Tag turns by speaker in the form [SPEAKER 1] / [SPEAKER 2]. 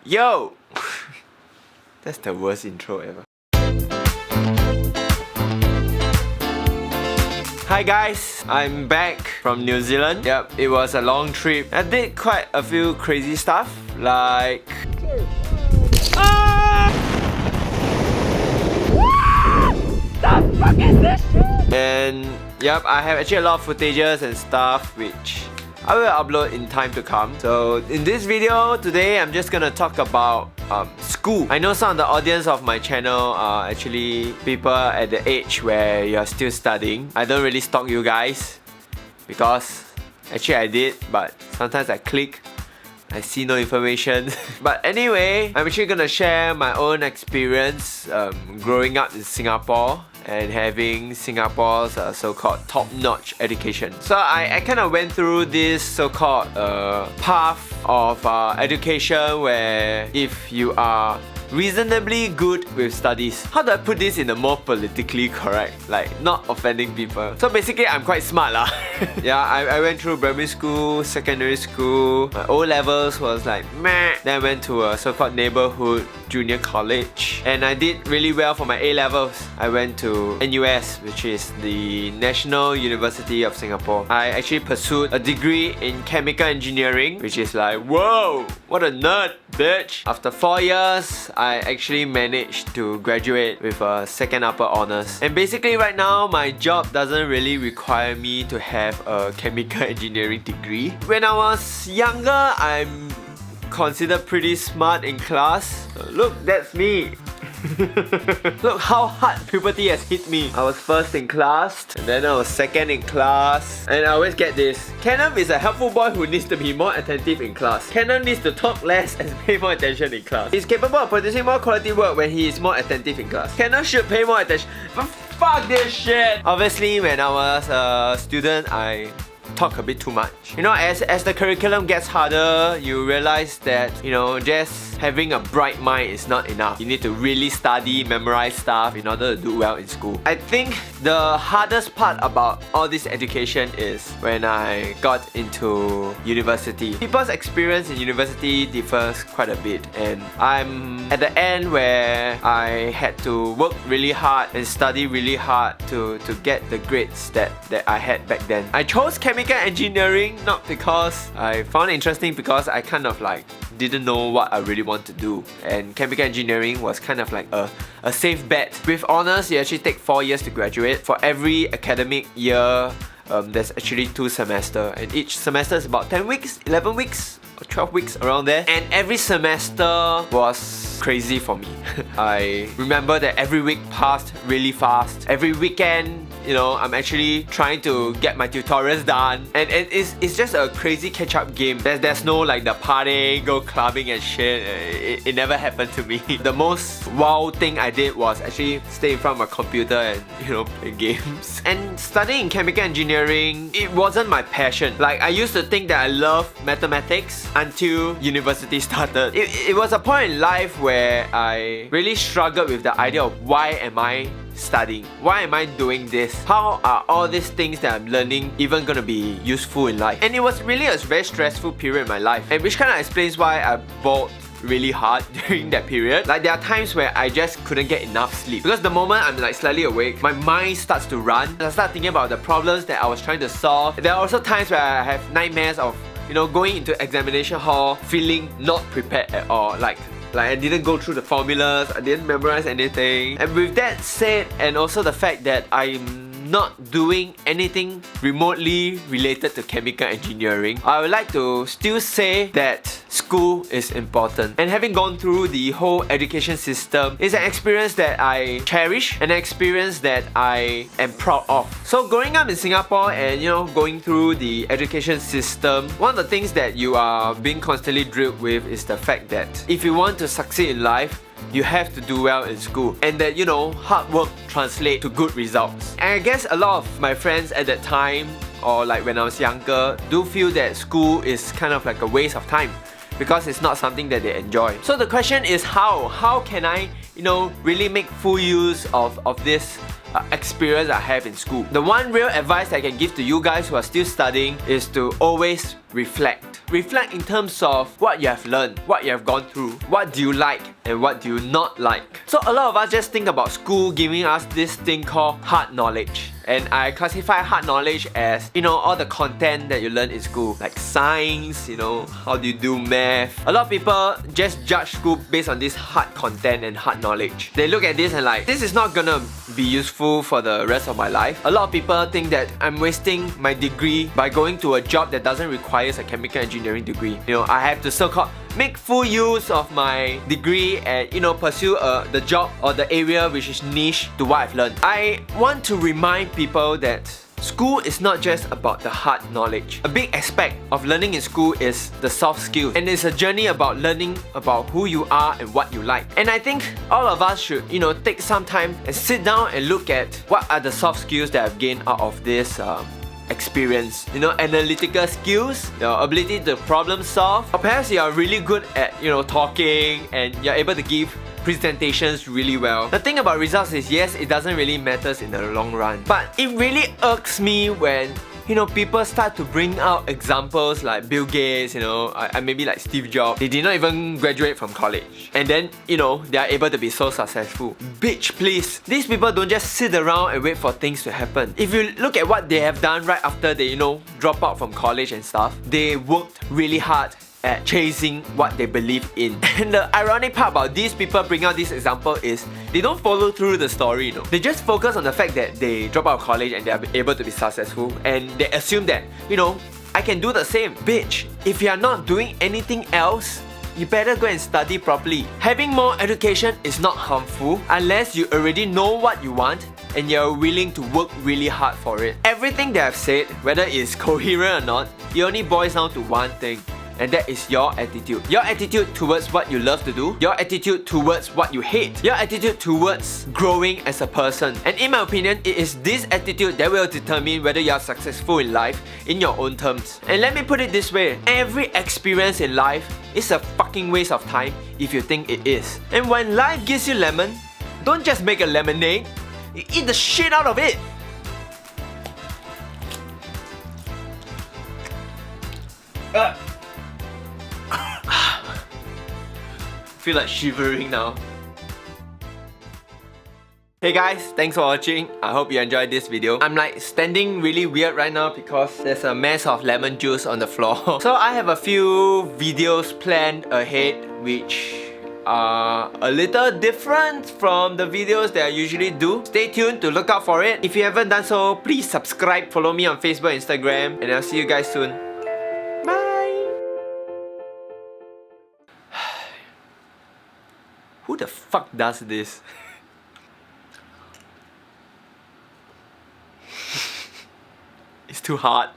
[SPEAKER 1] Yo! That's the worst intro ever. Hi guys, I'm back from New Zealand. Yep, it was a long trip. I did quite a few crazy stuff, like...
[SPEAKER 2] What the fuck is this shit?
[SPEAKER 1] And yep, I have actually a lot of footages and stuff which I will upload in time to come. So in this video today, I'm just gonna talk about school. I know some of the audience of my channel are actually people at the age where you're still studying. I don't really stalk you guys because actually I did, but sometimes I click, I see no information. But anyway, I'm actually gonna share my own experience growing up in Singapore and having Singapore's so-called top-notch education. So I kind of went through this so-called path of education where if you are reasonably good with studies. How do I put this in a more politically correct, like not offending people? So basically, I'm quite smart lah. Yeah, I went through primary school, secondary school. My O-levels was like meh. Then I went to a so-called neighborhood junior college, and I did really well for my A-levels. I went to NUS, which is the National University of Singapore. I actually pursued a degree in chemical engineering, which is like, whoa, what a nerd, bitch. After 4 years, I actually managed to graduate with a second upper honors. And basically right now, my job doesn't really require me to have a chemical engineering degree. When I was younger, I'm considered pretty smart in class. Look, that's me. Look how hard puberty has hit me. I was first in class, and then I was second in class. And I always get this: Kenneth is a helpful boy who needs to be more attentive in class. Kenneth needs to talk less and pay more attention in class. He's capable of producing more quality work when he is more attentive in class. Kenneth should pay more attention. But fuck this shit! Obviously, when I was a student, I talk a bit too much. You know, as the curriculum gets harder, you realize that, you know, just having a bright mind is not enough. You need to really study, memorize stuff in order to do well in school. I think the hardest part about all this education is when I got into university. People's experience in university differs quite a bit, and I'm at the end where I had to work really hard and study really hard to get the grades that I had back then. I chose chemical engineering not because I found it interesting, because I kind of like didn't know what I really want to do, and chemical engineering was kind of like a safe bet. With honors, you actually take 4 years to graduate. For every academic year, there's actually 2 semesters, and each semester is about 10 weeks, 11 weeks, or 12 weeks, around there. And every semester was crazy for me. I remember that every week passed really fast. Every weekend, you know, I'm actually trying to get my tutorials done, and it's just a crazy catch-up game. There's no like the party, go clubbing and shit. It never happened to me. The most wow thing I did was actually stay in front of my computer and, you know, play games. And studying chemical engineering, it wasn't my passion. Like, I used to think that I loved mathematics until university started. It was a point in life where I really struggled with the idea of why am I studying? Why am I doing this? How are all these things that I'm learning even gonna be useful in life? And it was really a very stressful period in my life, and which kind of explains why I bought really hard during that period. Like, there are times where I just couldn't get enough sleep, because the moment I'm like slightly awake, my mind starts to run. I start thinking about the problems that I was trying to solve. There are also times where I have nightmares of, you know, going into examination hall feeling not prepared at all. Like I didn't go through the formulas, I didn't memorize anything. And with that said, and also the fact that I'm not doing anything remotely related to chemical engineering, I would like to still say that school is important. And having gone through the whole education system is an experience that I cherish, an experience that I am proud of. So growing up in Singapore and, you know, going through the education system, one of the things that you are being constantly drilled with is the fact that if you want to succeed in life, you have to do well in school, and that, you know, hard work translates to good results. And I guess a lot of my friends at that time, or like when I was younger, do feel that school is kind of like a waste of time because it's not something that they enjoy. So the question is how can I, you know, really make full use of this experience I have in school. The one real advice I can give to you guys who are still studying is to always reflect. Reflect in terms of what you have learned, what you have gone through, what do you like and what do you not like. So a lot of us just think about school giving us this thing called hard knowledge. And I classify hard knowledge as, all the content that you learn in school. Like science, how do you do math. A lot of people just judge school based on this hard content and hard knowledge. They look at this and like, this is not gonna be useful for the rest of my life. A lot of people think that I'm wasting my degree by going to a job that doesn't require a chemical engineering degree. I have to so-called make full use of my degree and pursue the job or the area which is niche to what I've learned. I want to remind people that school is not just about the hard knowledge. A big aspect of learning in school is the soft skills, and it's a journey about learning about who you are and what you like. And I think all of us should take some time and sit down and look at what are the soft skills that I've gained out of this experience. Analytical skills, your ability to problem solve, or perhaps you are really good at talking and you're able to give presentations really well. The thing about results is, yes, it doesn't really matter in the long run, but it really irks me when people start to bring out examples like Bill Gates, maybe like Steve Jobs. They did not even graduate from college. And then, they are able to be so successful. Bitch, please. These people don't just sit around and wait for things to happen. If you look at what they have done right after they, drop out from college and stuff, they worked really hard at chasing what they believe in. And the ironic part about these people bring out this example is they don't follow through the story, They just focus on the fact that they drop out of college and they are able to be successful, and they assume that, I can do the same. Bitch, if you are not doing anything else, you better go and study properly. Having more education is not harmful unless you already know what you want and you're willing to work really hard for it. Everything that I've said, whether it's coherent or not, it only boils down to one thing. And that is your attitude. Your attitude towards what you love to do. Your attitude towards what you hate. Your attitude towards growing as a person. And in my opinion, it is this attitude that will determine whether you are successful in life in your own terms. And let me put it this way. Every experience in life is a fucking waste of time if you think it is. And when life gives you lemon, don't just make a lemonade. You eat the shit out of it. Feel like shivering now. Hey guys, thanks for watching. I hope you enjoyed this video. I'm like standing really weird right now because there's a mess of lemon juice on the floor. So I have a few videos planned ahead which are a little different from the videos that I usually do. Stay tuned to look out for it. If you haven't done so, please subscribe, follow me on Facebook, Instagram, and I'll see you guys soon. Who the fuck does this? It's too hard.